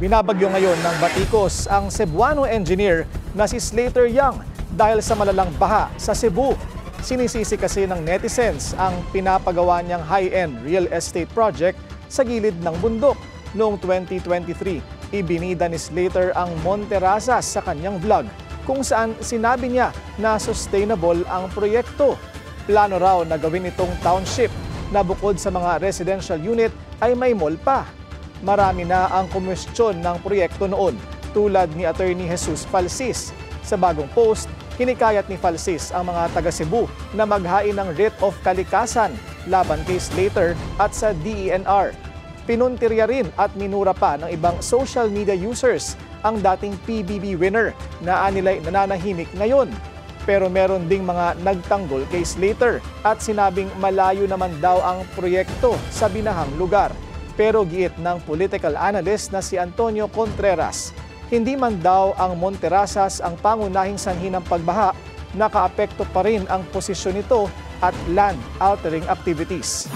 Binabagyo ngayon ng batikos ang Cebuano engineer na si Slater Young dahil sa malalang baha sa Cebu. Sinisisi kasi ng netizens ang pinapagawa niyang high-end real estate project sa gilid ng bundok. Noong 2023, ibinida ni Slater ang Monterrazas sa kanyang vlog kung saan sinabi niya na sustainable ang proyekto. Plano raw na gawin itong township na bukod sa mga residential unit ay may mall pa. Marami na ang kumwestiyon ng proyekto noon, tulad ni Attorney Jesus Falsis. Sa bagong post, hinikayat ni Falsis ang mga taga Cebu na maghain ng writ of kalikasan laban kay Slater at sa DENR. Pinuntirya rin at minura pa ng ibang social media users ang dating PBB winner na anilay nananahimik ngayon. Pero meron ding mga nagtanggol kay Slater at sinabing malayo naman daw ang proyekto sa binahang lugar. Pero giit ng political analyst na si Antonio Contreras, hindi man daw ang Monterrazas ang pangunahing sanhi ng pagbaha, nakaapekto pa rin ang posisyon nito at land-altering activities.